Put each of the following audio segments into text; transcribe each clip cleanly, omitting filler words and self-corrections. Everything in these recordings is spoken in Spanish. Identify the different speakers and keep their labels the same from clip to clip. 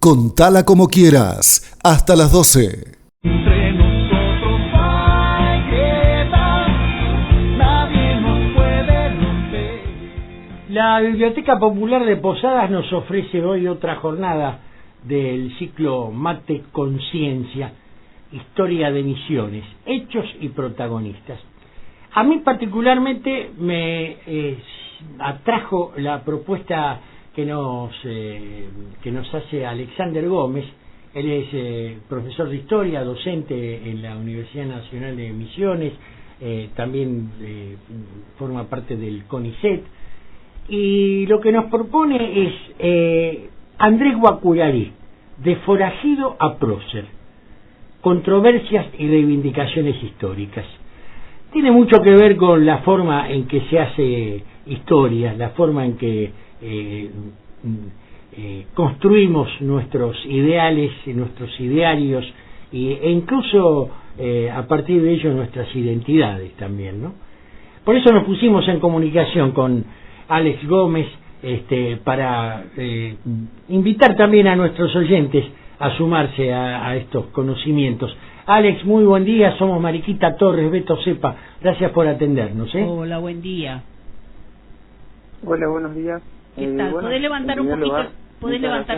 Speaker 1: Contala como quieras, hasta las 12.
Speaker 2: Entre nosotros hay guerra, nadie nos puede romper.
Speaker 3: La Biblioteca Popular de Posadas nos ofrece hoy otra jornada del ciclo Mate Conciencia, Historia de Misiones, Hechos y Protagonistas. A mí particularmente me atrajo la propuesta que nos hace Alexander Gómez. Él es profesor de historia, docente en la Universidad Nacional de Misiones, también forma parte del CONICET, y lo que nos propone es Andrés Guacullarí, de forajido a prócer, controversias y reivindicaciones históricas. Tiene mucho que ver con la forma en que se hace historia, la forma en que construimos nuestros ideales, nuestros idearios e incluso a partir de ello nuestras identidades también, ¿no? Por eso nos pusimos en comunicación con Alex Gómez para invitar también a nuestros oyentes a sumarse a estos conocimientos. Alex, muy buen día, somos Mariquita Torres, Beto Cepa, gracias por atendernos.
Speaker 4: Hola, buen día.
Speaker 5: Hola, buenos días.
Speaker 4: ¿Qué tal?
Speaker 5: Bueno,
Speaker 4: ¿Podés levantar un poquito,
Speaker 5: lugar,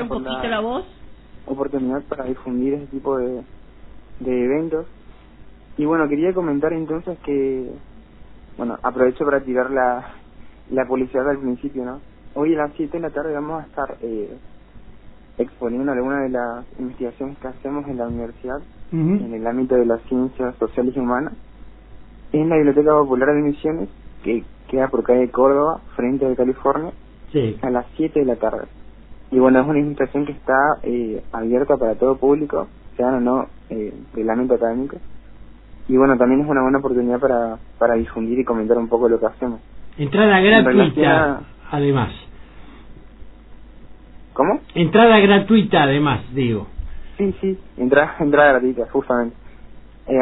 Speaker 4: un poquito la voz?
Speaker 5: Oportunidad para difundir este tipo de eventos. Y bueno, quería comentar entonces que, bueno, aprovecho para tirar la publicidad al principio, ¿no? Hoy a las 7 de la tarde vamos a estar exponiendo algunas de las investigaciones que hacemos en la universidad, en el ámbito de las ciencias sociales y humanas, en la Biblioteca Popular de Misiones, que queda por calle Córdoba, frente a California,
Speaker 3: sí,
Speaker 5: a las 7 de la tarde. Y bueno, es una invitación que está abierta para todo público, sean o no del ámbito académico. Y bueno, también es una buena oportunidad para difundir y comentar un poco lo que hacemos.
Speaker 3: Entrada gratuita, además.
Speaker 5: ¿Cómo?
Speaker 3: Entrada gratuita, además, digo.
Speaker 5: Sí, entrada gratuita, justamente.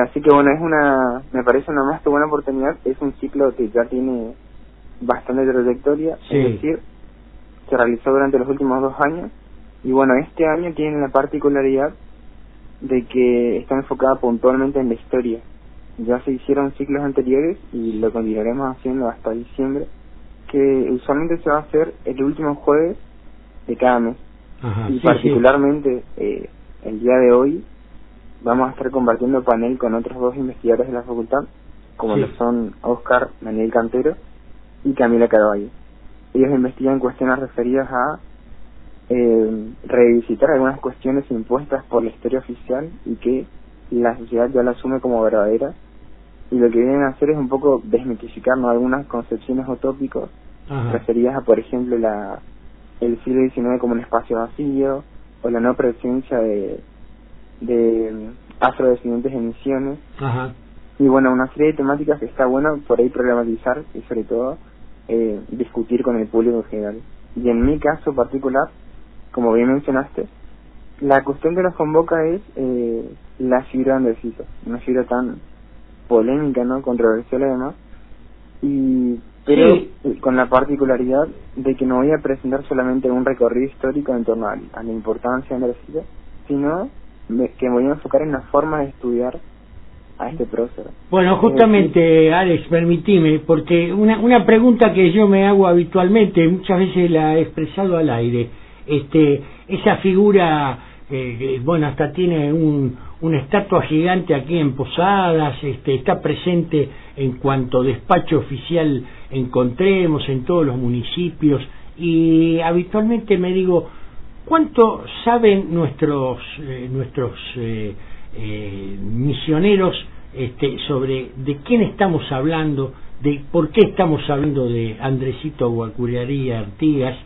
Speaker 5: Así que bueno, me parece una más que buena oportunidad. Es un ciclo que ya tiene bastante trayectoria,
Speaker 3: sí.
Speaker 5: Es decir, se realizó durante los últimos 2 años. Y bueno, este año tiene la particularidad de que está enfocada puntualmente en la historia. Ya se hicieron ciclos anteriores y lo continuaremos haciendo hasta diciembre, que usualmente se va a hacer el último jueves de cada mes.
Speaker 3: Ajá,
Speaker 5: y
Speaker 3: sí,
Speaker 5: particularmente el día de hoy vamos a estar compartiendo panel con otros 2 investigadores de la facultad, como
Speaker 3: sí.
Speaker 5: lo son Oscar Daniel Cantero y Camila Carvalho. Ellos investigan cuestiones referidas a revisitar algunas cuestiones impuestas por la historia oficial y que la sociedad ya la asume como verdadera, y lo que vienen a hacer es un poco desmitificar, ¿no?, algunas concepciones o tópicos referidas a, por ejemplo, el siglo XIX como un espacio vacío, o la no presencia de afrodescendientes en misiones. Y bueno, una serie de temáticas que está bueno por ahí problematizar y sobre todo discutir con el público en general. Y en mi caso particular, como bien mencionaste, la cuestión que nos convoca es la figura de Andresito, una figura tan polémica, ¿no?, controversial además, pero sí, con la particularidad de que no voy a presentar solamente un recorrido histórico en torno a la importancia de Andresito, sino que me voy a enfocar en la forma de estudiar a este prócer.
Speaker 3: Bueno, justamente, Alex, permitime, porque una pregunta que yo me hago habitualmente, muchas veces la he expresado al aire, esa figura, bueno, hasta tiene una estatua gigante aquí en Posadas, está presente en cuanto despacho oficial encontremos en todos los municipios, y habitualmente me digo, ¿cuánto saben nuestros misioneros sobre de quién estamos hablando, de por qué estamos hablando de Andresito Guacullarí Artigas?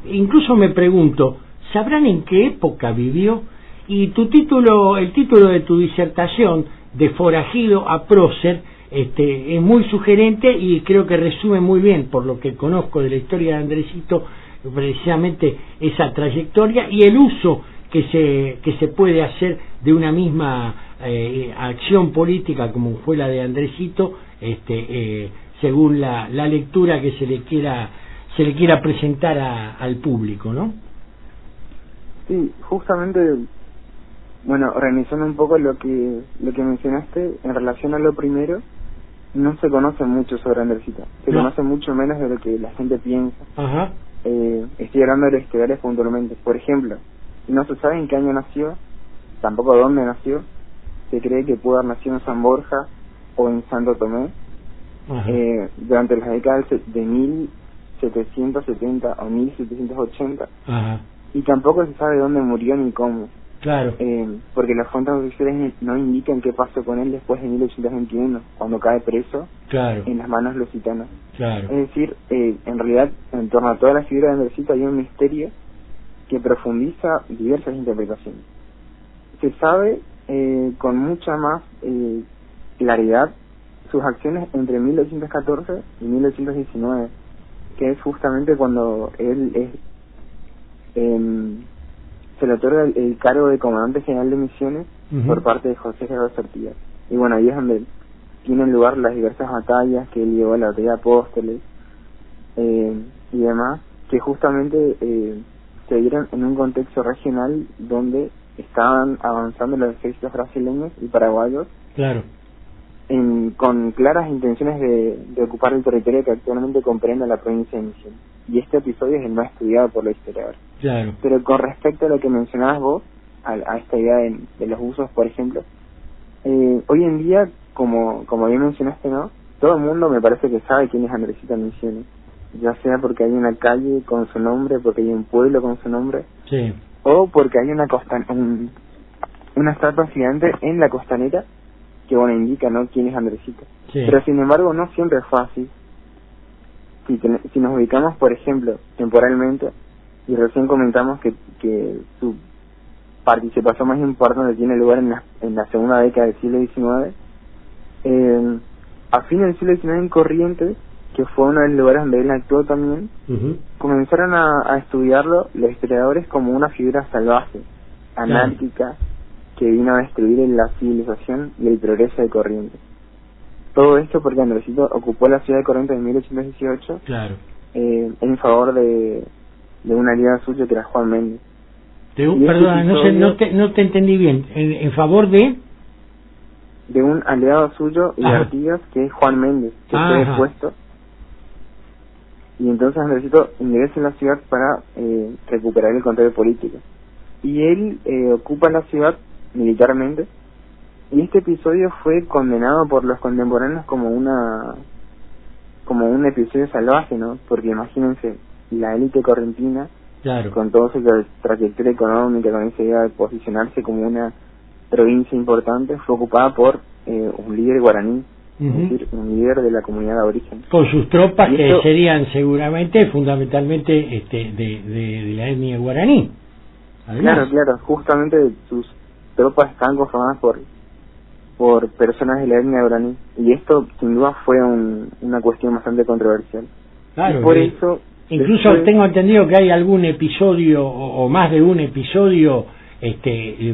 Speaker 3: Incluso me pregunto, ¿sabrán en qué época vivió? Y el título de tu disertación, de forajido a prócer, es muy sugerente y creo que resume muy bien, por lo que conozco de la historia de Andresito, precisamente esa trayectoria y el uso que se puede hacer de una misma acción política como fue la de Andresito, según la lectura que se le quiera presentar al público, ¿no?
Speaker 5: Sí, justamente, bueno, organizando un poco lo que mencionaste, en relación a lo primero, no se conoce mucho sobre Andresito. Se conoce mucho menos de lo que la gente piensa.
Speaker 3: Ajá.
Speaker 5: Estoy hablando de los historiales puntualmente. Por ejemplo, no se sabe en qué año nació, tampoco dónde nació. Se cree que pudo haber nacido en San Borja o en Santo Tomé durante las décadas de 1770 o 1780.
Speaker 3: Ajá.
Speaker 5: Y tampoco se sabe dónde murió ni cómo.
Speaker 3: Claro.
Speaker 5: Porque las fuentes oficiales no indican qué pasó con él después de 1821, cuando cae preso en las manos lusitanas.
Speaker 3: Claro.
Speaker 5: Es decir, en realidad, en torno a toda la figura de Andresito hay un misterio que profundiza diversas interpretaciones. Se sabe con mucha más claridad sus acciones entre 1814 y 1819, que es justamente cuando él se le otorga el cargo de comandante general de misiones por parte de José Gerardo Artigas. Y bueno, ahí es donde tienen lugar las diversas batallas que él llevó a la batalla de Apóstoles y demás, que justamente se dieron en un contexto regional donde estaban avanzando los ejércitos brasileños y paraguayos, con claras intenciones de ocupar el territorio que actualmente comprende la provincia de Misiones. Y este episodio es el más estudiado por los historiadores. Pero con respecto a lo que mencionabas vos, a esta idea de los usos, por ejemplo, hoy en día, como bien mencionaste, ¿no? Todo el mundo me parece que sabe quién es Andresito Misiones, ya sea porque hay una calle con su nombre, porque hay un pueblo con su nombre, o porque hay una estatua gigante en la costanera que bueno indica, ¿no?, quién es Andresito. Pero sin embargo no siempre es fácil. Si nos ubicamos, por ejemplo, temporalmente, y recién comentamos que su participación más importante tiene lugar en la segunda década del siglo XIX, a fines del siglo XIX en Corrientes, que fue uno de los lugares donde él actuó también, comenzaron a estudiarlo los historiadores como una figura salvaje, anárquica, que vino a destruir la civilización y el progreso de Corrientes. Todo esto porque Andresito ocupó la ciudad de Corrientes en 1818 en favor de un aliado suyo que era Juan Méndez.
Speaker 3: Perdona, no te entendí bien. ¿En favor de
Speaker 5: un aliado suyo y de Artigas, que es Juan Méndez, que fue depuesto? Y entonces Andresito ingresa en la ciudad para recuperar el control político. Y él ocupa la ciudad militarmente, y este episodio fue condenado por los contemporáneos como un episodio salvaje, ¿no? Porque imagínense, la élite correntina, con toda su trayectoria económica, con esa idea de posicionarse como una provincia importante, fue ocupada por un líder guaraní, es decir, un líder de la comunidad aborigen,
Speaker 3: con sus tropas que serían seguramente fundamentalmente de la etnia guaraní. Además.
Speaker 5: Claro, justamente sus tropas estaban conformadas por personas de la etnia guaraní, y esto sin duda fue una cuestión bastante controversial. Y por eso
Speaker 3: incluso tengo entendido que hay algún episodio o más de un episodio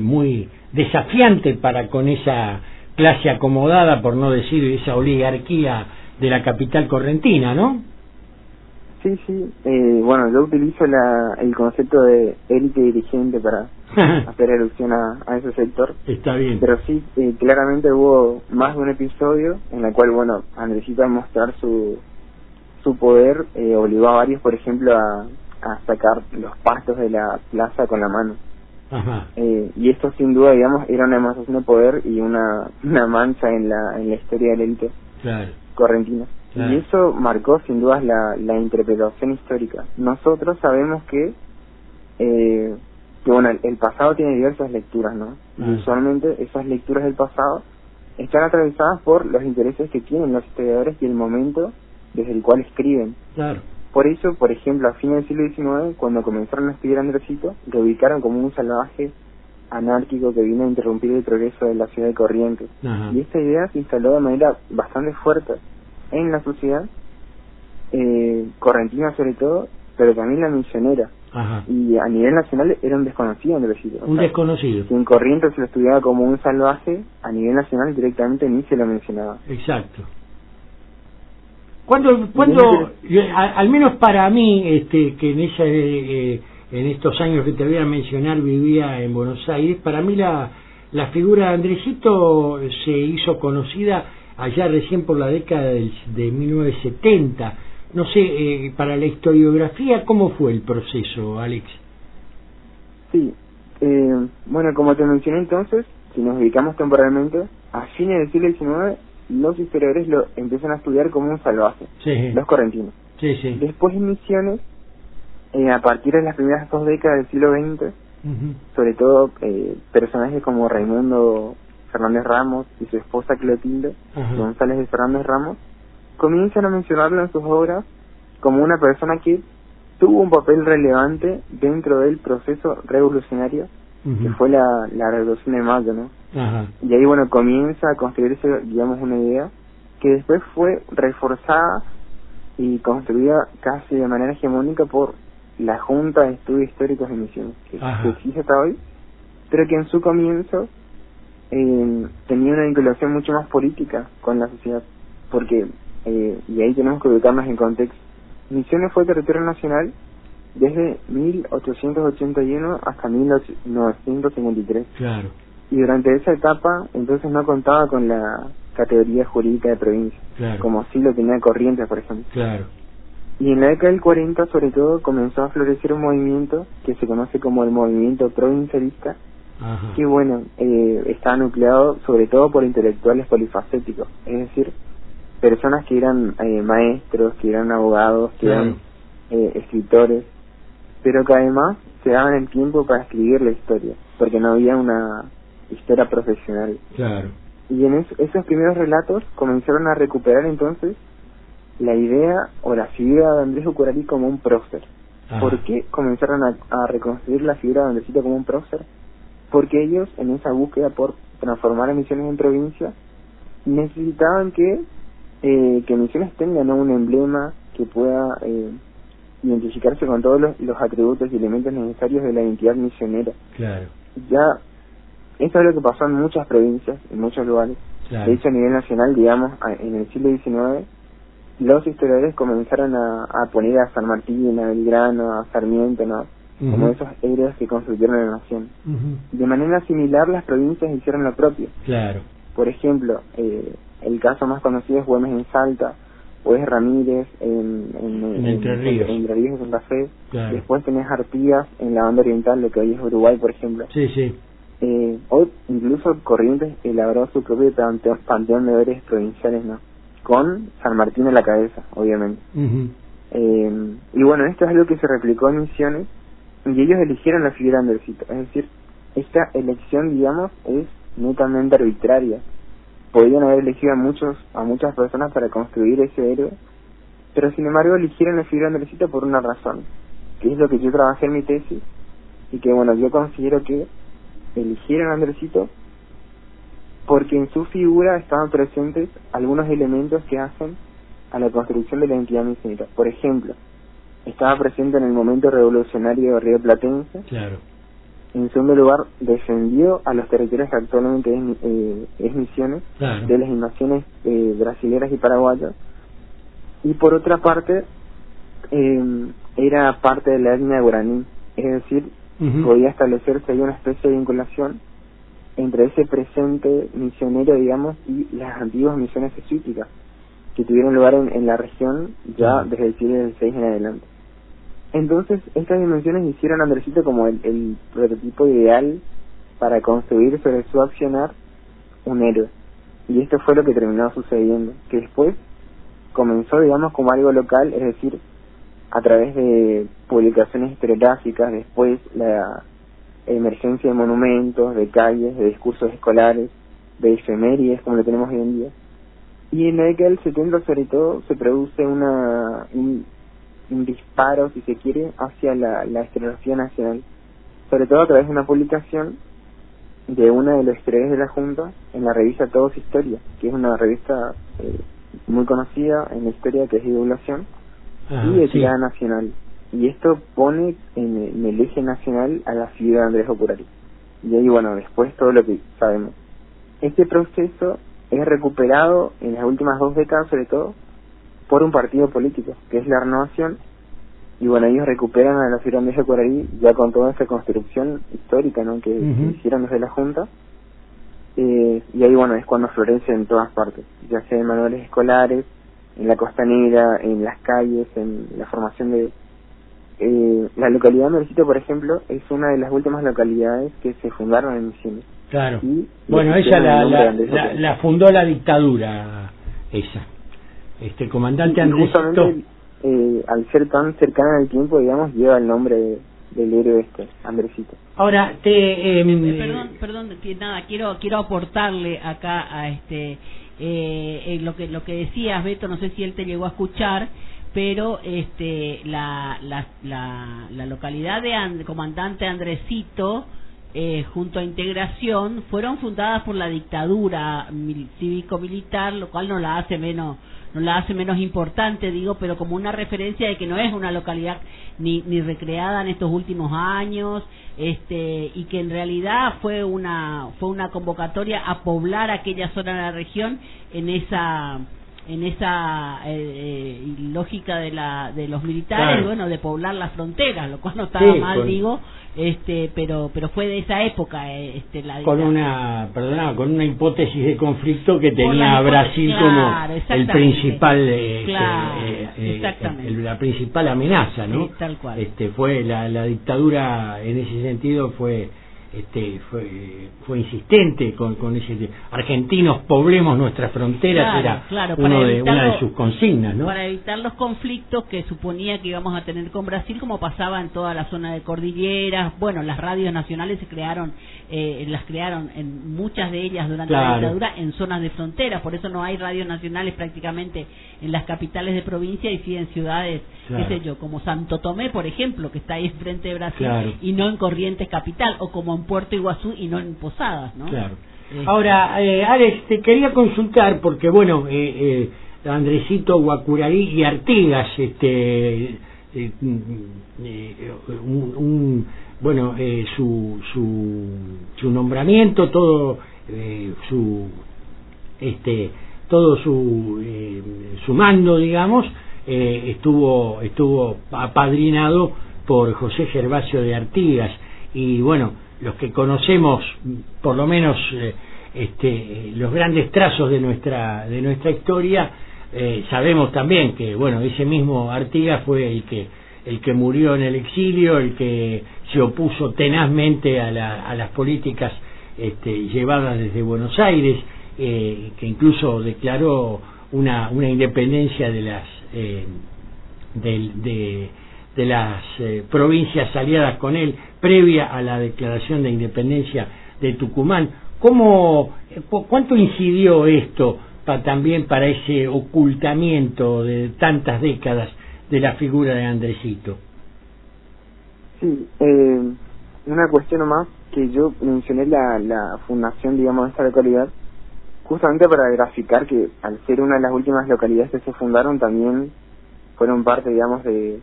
Speaker 3: muy desafiante para con esa clase acomodada, por no decir esa oligarquía de la capital correntina, ¿no?
Speaker 5: Sí, bueno, yo utilizo el concepto de élite dirigente para hacer alusión a ese sector.
Speaker 3: Está bien.
Speaker 5: Pero sí, claramente hubo más de un episodio en el cual, bueno, Andresito, al mostrar su poder, obligó a varios, por ejemplo, a sacar los pastos de la plaza con la mano. Y esto sin duda, digamos, era una demostración de poder y una mancha en la historia de la élite correntina. Y eso marcó sin duda la interpretación histórica. Nosotros sabemos que bueno, el pasado tiene diversas lecturas, ¿no? Y usualmente esas lecturas del pasado están atravesadas por los intereses que tienen los historiadores y el momento desde el cual escriben. Por eso, por ejemplo, a fines del siglo XIX, cuando comenzaron a estudiar a Andresito, lo ubicaron como un salvaje anárquico que vino a interrumpir el progreso de la ciudad de Corrientes. Y esta idea se instaló de manera bastante fuerte en la sociedad correntina sobre todo, pero también la misionera. Y a nivel nacional era un desconocido Andresito.
Speaker 3: Desconocido.
Speaker 5: Si en Corrientes se lo estudiaba como un salvaje, a nivel nacional directamente ni se lo mencionaba.
Speaker 3: Exacto. Cuando al menos para mí, que en ese en estos años que te voy a mencionar vivía en Buenos Aires. Para mí la figura de Andresito se hizo conocida allá recién por la década de 1970. No sé, para la historiografía, ¿cómo fue el proceso, Alex?
Speaker 5: Sí, bueno, como te mencioné entonces, si nos ubicamos temporalmente, a fines del siglo XIX, los historiadores lo empiezan a estudiar como un salvaje,
Speaker 3: sí,
Speaker 5: los correntinos.
Speaker 3: Sí, sí.
Speaker 5: Después en Misiones, a partir de las primeras 2 décadas del siglo XX, sobre todo personajes como Raimundo Fernández Ramos y su esposa Clotilde González de Fernández Ramos, comienzan a mencionarlo en sus obras como una persona que tuvo un papel relevante dentro del proceso revolucionario que fue la Revolución de Mayo, ¿no? Y ahí, bueno, comienza a construirse, digamos, una idea que después fue reforzada y construida casi de manera hegemónica por la Junta de Estudios Históricos de Misiones, que existe hasta hoy, pero que en su comienzo tenía una vinculación mucho más política con la sociedad, porque, y ahí tenemos que ubicarnos en contexto, Misiones fue territorio nacional desde 1881 hasta 1953.
Speaker 3: Claro.
Speaker 5: Y durante esa etapa, entonces no contaba con la categoría jurídica de provincia, como sí lo tenía Corrientes, por ejemplo.
Speaker 3: Claro.
Speaker 5: Y en la década del 40, sobre todo, comenzó a florecer un movimiento que se conoce como el movimiento provincialista, que, bueno, estaba nucleado sobre todo por intelectuales polifacéticos, es decir, personas que eran maestros, que eran abogados, que eran escritores, pero que además se daban el tiempo para escribir la historia, porque no había una historia profesional.
Speaker 3: Claro. Y
Speaker 5: en esos primeros relatos comenzaron a recuperar entonces la idea o la figura de Andrés Ucurari como un prócer. ¿Por qué comenzaron a reconstruir la figura de Andresito como un prócer? Porque ellos, en esa búsqueda por transformar a Misiones en provincia, necesitaban que Misiones tenga, ¿no?, un emblema que pueda identificarse con todos los atributos y elementos necesarios de la identidad misionera.
Speaker 3: Claro.
Speaker 5: Ya, esto es lo que pasó en muchas provincias, en muchos lugares. Claro. De hecho, a nivel nacional, digamos, en el siglo XIX, los historiadores comenzaron a poner a San Martín, a Belgrano, a Sarmiento, ¿no?, como esos héroes que construyeron la nación. De manera similar, las provincias hicieron lo propio.
Speaker 3: Claro.
Speaker 5: Por ejemplo, el caso más conocido es Güemes en Salta, o es Ramírez en
Speaker 3: Entre Ríos.
Speaker 5: En Entre Ríos, en Santa Fe.
Speaker 3: Claro.
Speaker 5: Después tenés Artigas en la banda oriental, lo que hoy es Uruguay, por ejemplo.
Speaker 3: Sí, sí.
Speaker 5: O incluso Corrientes elaboró su propio panteón de deberes provinciales, ¿no?, con San Martín en la cabeza, obviamente. Y bueno, esto es algo que se replicó en Misiones, y ellos eligieron la figura de Andresito. Es decir, esta elección, digamos, es netamente arbitraria. Podían haber elegido a muchas personas para construir ese héroe, pero sin embargo eligieron la figura de Andresito por una razón, que es lo que yo trabajé en mi tesis, y que, bueno, yo considero que eligieron a Andresito porque en su figura estaban presentes algunos elementos que hacen a la construcción de la identidad misionera. Por ejemplo, estaba presente en el momento revolucionario rioplatense.
Speaker 3: Claro.
Speaker 5: En segundo lugar, defendió a los territorios que actualmente es Misiones,
Speaker 3: claro,
Speaker 5: de las invasiones brasileras y paraguayas. Y por otra parte, era parte de la etnia guaraní, es decir, podía establecerse ahí una especie de vinculación entre ese presente misionero, digamos, y las antiguas misiones jesuíticas que tuvieron lugar en la región ya desde el siglo XVI en adelante. Entonces, estas dimensiones hicieron a Andresito como el prototipo ideal para construir sobre su accionar un héroe. Y esto fue lo que terminó sucediendo, que después comenzó, digamos, como algo local, es decir, a través de publicaciones historiográficas, después la emergencia de monumentos, de calles, de discursos escolares, de efemérides, como lo tenemos hoy en día. Y en la década del 70, sobre todo, se produce un disparo, si se quiere, hacia la historiografía nacional, sobre todo a través de una publicación de una de los historiadores de la Junta en la revista Todos Historia, que es una revista muy conocida en la historia, que es divulgación y de tirada nacional. Y esto pone en el eje nacional a la figura de Andrés Ucurari. Y ahí, bueno, después todo lo que sabemos. Este proceso es recuperado en las últimas 2 décadas, sobre todo, por un partido político, que es la Renovación, y bueno, ellos recuperan a la figura de Andrés Cuararí ya con toda esa construcción histórica, ¿no?, que hicieron desde la Junta, y ahí bueno, es cuando florece en todas partes, ya sea en manuales escolares, en la costanera, en las calles, en la formación de... la localidad de Andresito, por ejemplo, es una de las últimas localidades que se fundaron en Misiones.
Speaker 3: Claro.
Speaker 5: Y
Speaker 3: bueno, ella la fundó la dictadura, esa. Comandante Andresito.
Speaker 5: Justamente, al ser tan cercana al tiempo, digamos, lleva el nombre del héroe Andresito.
Speaker 3: Ahora,
Speaker 4: perdón, nada, quiero aportarle acá a lo que decías, Beto, no sé si él te llegó a escuchar, pero la localidad de Comandante Andresito junto a Integración fueron fundadas por la dictadura cívico-militar, lo cual no la hace menos importante, digo, pero como una referencia de que no es una localidad ni recreada en estos últimos años, y que en realidad fue una convocatoria a poblar aquella zona de la región en esa lógica de los militares, claro, bueno, de poblar las fronteras, lo cual no estaba mal, digo, pero fue de esa época, con una
Speaker 3: hipótesis de conflicto que tenía a Brasil, claro, como el principal, la principal amenaza, ¿no?
Speaker 4: Sí, tal cual.
Speaker 3: Fue la dictadura en ese sentido fue insistente con ese argentinos poblemos nuestras fronteras,
Speaker 4: claro,
Speaker 3: una de sus consignas, ¿no?
Speaker 4: Para evitar los conflictos que suponía que íbamos a tener con Brasil, como pasaba en toda la zona de cordilleras. Bueno, las radios nacionales las crearon en muchas de ellas durante la dictadura en zonas de fronteras, por eso no hay radios nacionales prácticamente en las capitales de provincia, y sí en ciudades, qué sé yo, como Santo Tomé, por ejemplo, que está ahí enfrente de Brasil, y no en Corrientes capital, o como en Puerto Iguazú y no en Posadas, ¿no?
Speaker 3: Claro. Ahora, Alex, te quería consultar porque, bueno, Andresito, Guacurarí y Artigas, su nombramiento, todo su mando, digamos, estuvo apadrinado por José Gervasio de Artigas, y bueno, los que conocemos por lo menos los grandes trazos de nuestra historia, sabemos también que, bueno, ese mismo Artigas fue el que murió en el exilio, el que se opuso tenazmente a las políticas llevadas desde Buenos Aires, que incluso declaró una independencia de las provincias aliadas con él previa a la declaración de independencia de Tucumán. ¿Cuánto incidió esto también para ese ocultamiento de tantas décadas de la figura de Andresito?
Speaker 5: Sí, una cuestión más, que yo mencioné la fundación, digamos, de esta localidad, justamente para graficar que al ser una de las últimas localidades que se fundaron, también fueron parte, digamos, de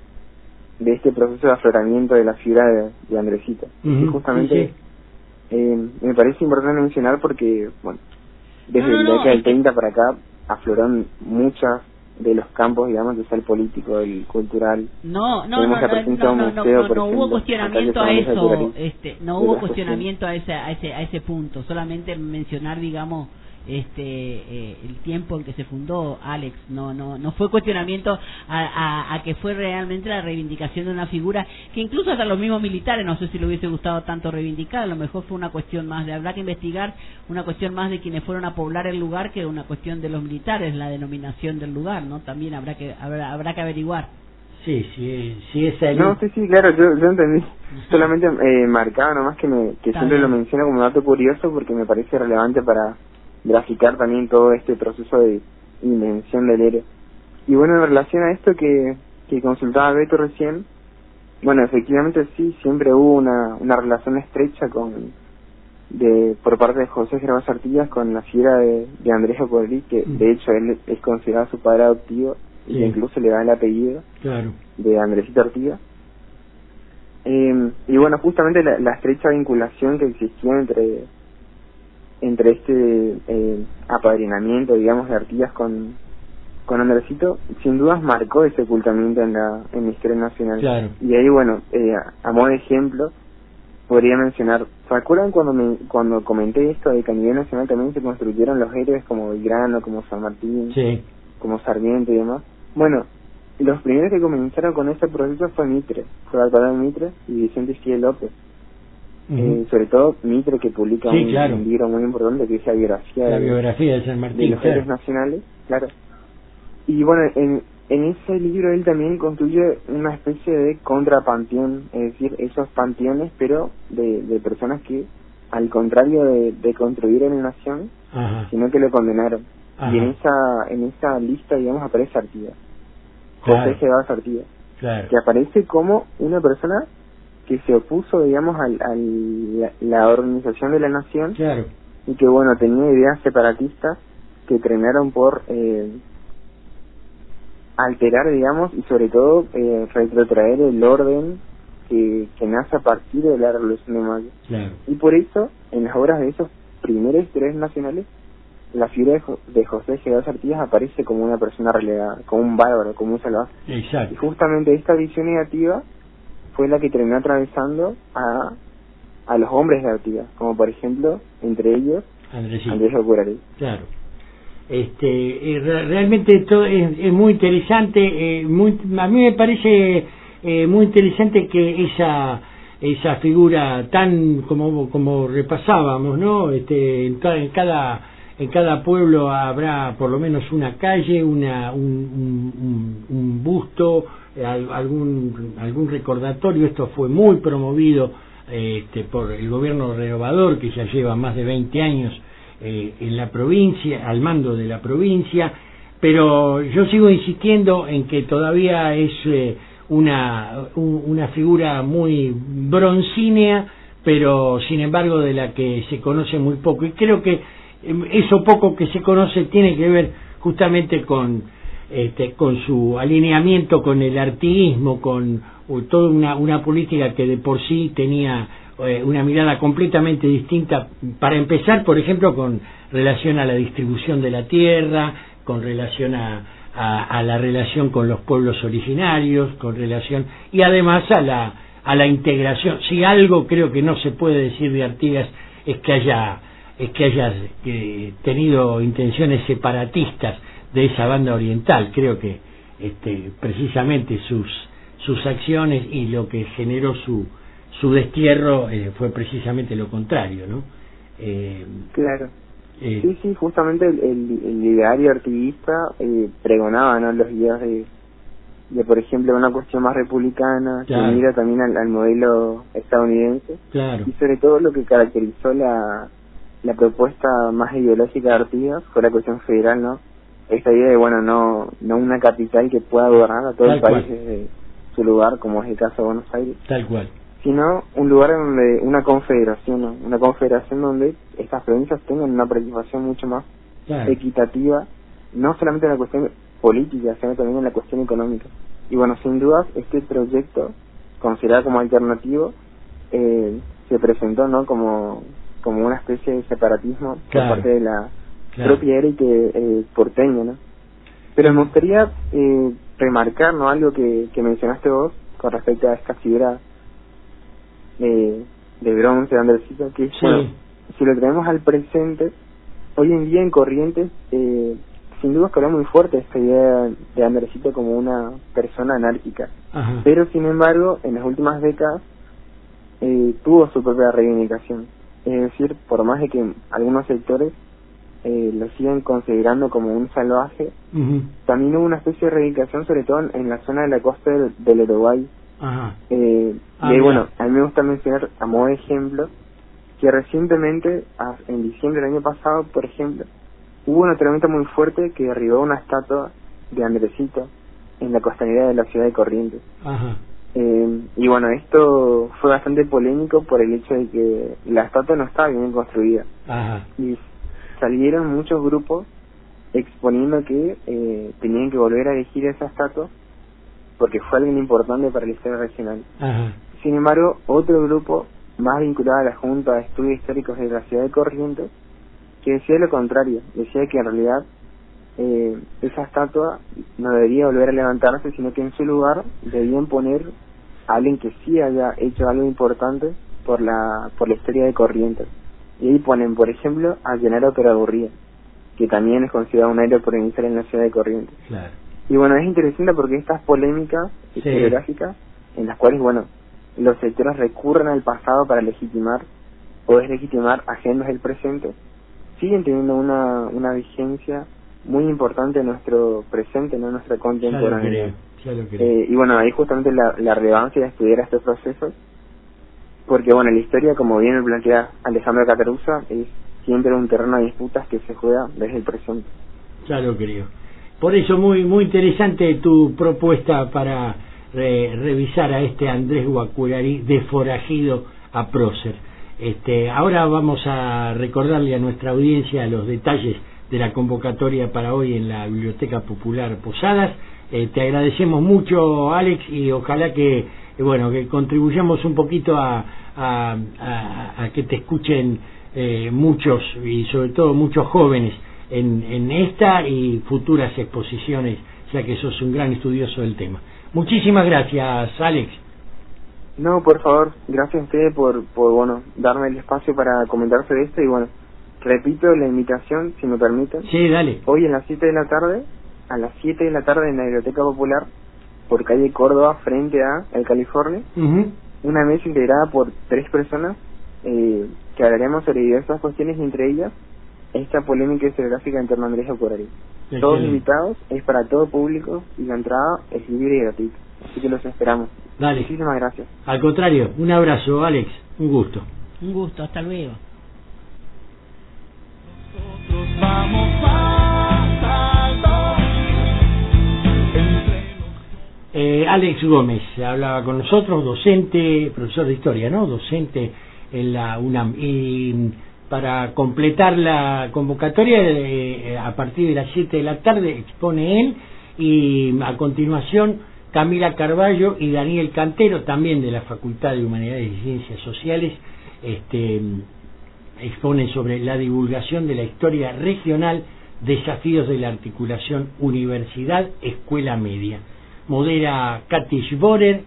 Speaker 5: este proceso de afloramiento de la figura de Andresito. Y justamente me parece importante mencionar porque, bueno, desde la década del 30 para acá afloraron muchas de los campos, digamos, de ser político, el cultural.
Speaker 4: No hubo cuestionamiento a eso, no hubo cuestionamiento a ese punto, solamente mencionar, digamos, el tiempo en que se fundó, Alex, no fue cuestionamiento a que fue realmente la reivindicación de una figura que incluso hasta los mismos militares, no sé si le hubiese gustado tanto reivindicar, a lo mejor fue una cuestión más habrá que investigar, una cuestión más de quienes fueron a poblar el lugar que una cuestión de los militares, la denominación del lugar, ¿no? También habrá que averiguar.
Speaker 3: Sí, esa es.
Speaker 5: No, sí, claro, yo entendí. Solamente marcaba nomás que siempre lo menciono como dato curioso porque me parece relevante para graficar también todo este proceso de invención del héroe. Y bueno, en relación a esto que consultaba Beto recién, bueno, efectivamente sí, siempre hubo una relación estrecha por parte de José Gervasio Artigas con la figura de Andrés Cuararí, que de hecho él es considerado su padre adoptivo, y que incluso le da el apellido de Andresito Artigas. Y bueno, justamente la estrecha vinculación que existía entre este apadrinamiento, digamos, de Artigas con con Andresito, sin dudas marcó ese ocultamiento en la historia nacional.
Speaker 3: Claro.
Speaker 5: Y ahí, bueno, a modo de ejemplo, podría mencionar, ¿se acuerdan cuando comenté esto de que a nivel nacional también se construyeron los héroes como Belgrano, como San Martín,
Speaker 3: sí,
Speaker 5: como Sarmiento y demás? Bueno, los primeros que comenzaron con este proceso fue Mitre, fue Bartolomé Mitre y Vicente Fidel López. Sobre todo Mitre, que publica un libro muy importante que es la biografía
Speaker 3: de San Martín,
Speaker 5: de los héroes nacionales, claro. Y bueno, en ese libro él también construye una especie de contrapanteón, es decir, esos panteones, pero de personas que, al contrario de construir en la nación, sino que lo condenaron. Y en esa lista, digamos, aparece Artigas, José Gedás Artigas, que aparece como una persona que se opuso, digamos, a la organización de la nación, y que, bueno, tenía ideas separatistas que terminaron por alterar, digamos, y sobre todo retrotraer el orden que nace a partir de la Revolución de Mayo. Y por eso, en las obras de esos primeros historiadores nacionales, la figura de José Gedás Artigas aparece como una persona relegada, como un bárbaro, como un salvaje. Y justamente esta visión negativa fue la que terminó atravesando a los hombres de Artigas, como por ejemplo, entre ellos, Andrés Albuérez. Claro.
Speaker 3: Realmente esto es muy interesante, a mí me parece muy interesante que esa figura tan como repasábamos, ¿no? En cada pueblo habrá por lo menos una calle, un busto, algún recordatorio. Esto fue muy promovido por el gobierno renovador, que ya lleva más de 20 años en la provincia, al mando de la provincia, pero yo sigo insistiendo en que todavía es una figura muy broncínea, pero sin embargo de la que se conoce muy poco, y creo que eso poco que se conoce tiene que ver justamente con su alineamiento con el artiguismo, con toda una política que de por sí tenía una mirada completamente distinta, para empezar, por ejemplo, con relación a la distribución de la tierra, con relación a la relación con los pueblos originarios, con relación, y además a la integración. Si algo creo que no se puede decir de Artigas es que haya tenido intenciones separatistas de esa banda oriental. Creo que precisamente sus acciones y lo que generó su destierro fue precisamente lo contrario, ¿no?
Speaker 5: Claro. Sí, justamente el ideario artiguista pregonaba, ¿no?, los ideas de por ejemplo, una cuestión más republicana, que mira también al modelo estadounidense, y sobre todo lo que caracterizó la propuesta más ideológica de Artigas fue la cuestión federal, ¿no? Esta idea de, bueno, no una capital que pueda gobernar a todo el país desde su lugar, como es el caso de Buenos Aires, sino un lugar donde una confederación, ¿no? Una confederación donde estas provincias tengan una participación mucho más equitativa, no solamente en la cuestión política, sino también en la cuestión económica. Y bueno, sin dudas, este proyecto, considerado como alternativo, se presentó, ¿no?, como una especie de separatismo por parte de la propia élite porteña, ¿no? Pero me gustaría remarcar, ¿no?, algo que mencionaste vos con respecto a esta figura de bronce de Andresito, que bueno, si lo traemos al presente, hoy en día en Corrientes, sin duda escaló muy fuerte esta idea de Andresito como una persona anárquica. Pero sin embargo, en las últimas décadas tuvo su propia reivindicación. Es decir, por más de que algunos sectores lo siguen considerando como un salvaje, también hubo una especie de reivindicación, sobre todo en la zona de la costa del Uruguay. Y ahí, bueno, a mí me gusta mencionar a modo de ejemplo que recientemente, en diciembre del año pasado, por ejemplo, hubo una tormenta muy fuerte que derribó una estatua de Andresito en la costanera de la ciudad de Corrientes. Y bueno, esto fue bastante polémico por el hecho de que la estatua no estaba bien construida. Y salieron muchos grupos exponiendo que tenían que volver a elegir esa estatua porque fue alguien importante para la historia regional. Sin embargo, otro grupo más vinculado a la Junta de Estudios Históricos de la ciudad de Corrientes, que decía lo contrario, decía que en realidad esa estatua no debería volver a levantarse, sino que en su lugar debían poner a alguien que sí haya hecho algo importante por la historia de Corrientes. Y ahí ponen, por ejemplo, a Gennaro Toragurría, que también es considerado un héroe provincial en la ciudad de Corrientes.
Speaker 3: Claro.
Speaker 5: Y bueno, es interesante porque estas polémicas historiográficas, en las cuales, bueno, los sectores recurren al pasado para legitimar o deslegitimar agendas del presente, siguen teniendo una vigencia muy importante en nuestro presente, no en nuestra contemporaneidad. Y bueno, ahí justamente la relevancia de estudiar estos procesos, porque bueno, la historia, como bien lo plantea Alejandro Cataruzza, es siempre un terreno de disputas que se juega desde el presente.
Speaker 3: Ya lo creo. Por eso muy interesante tu propuesta para revisar a este Andrés Guacuararí de forajido a prócer. Ahora vamos a recordarle a nuestra audiencia los detalles de la convocatoria para hoy en la Biblioteca Popular Posadas. Te agradecemos mucho, Alex, y ojalá que que contribuyamos un poquito a que te escuchen muchos, y sobre todo muchos jóvenes, en esta y futuras exposiciones, ya que sos un gran estudioso del tema. Muchísimas gracias, Alex.
Speaker 5: No, por favor, gracias a ustedes por darme el espacio para comentar sobre esto. Y bueno, repito la invitación, si me permiten.
Speaker 3: Sí, dale.
Speaker 5: Hoy a las 7 de la tarde en la Biblioteca Popular, por calle Córdoba, frente a El California, una mesa integrada por 3 personas, que hablaremos sobre diversas cuestiones, y entre ellas esta polémica historiográfica en torno a Andrés Guacuararí. Todos invitados, es para todo público, y la entrada es libre y gratuita, así que los esperamos.
Speaker 3: Dale.
Speaker 5: Muchísimas gracias.
Speaker 3: Al contrario, un abrazo, Alex, un gusto.
Speaker 4: Un gusto, hasta luego.
Speaker 2: Nosotros vamos más alto.
Speaker 3: Alex Gómez hablaba con nosotros, docente, profesor de historia, ¿no? Docente en la UNAM. Y para completar la convocatoria, a partir de las 7 de la tarde expone él, y a continuación Camila Carballo y Daniel Cantero, también de la Facultad de Humanidades y Ciencias Sociales, exponen sobre la divulgación de la historia regional, desafíos de la articulación universidad-escuela media. Modera Katy Schborer.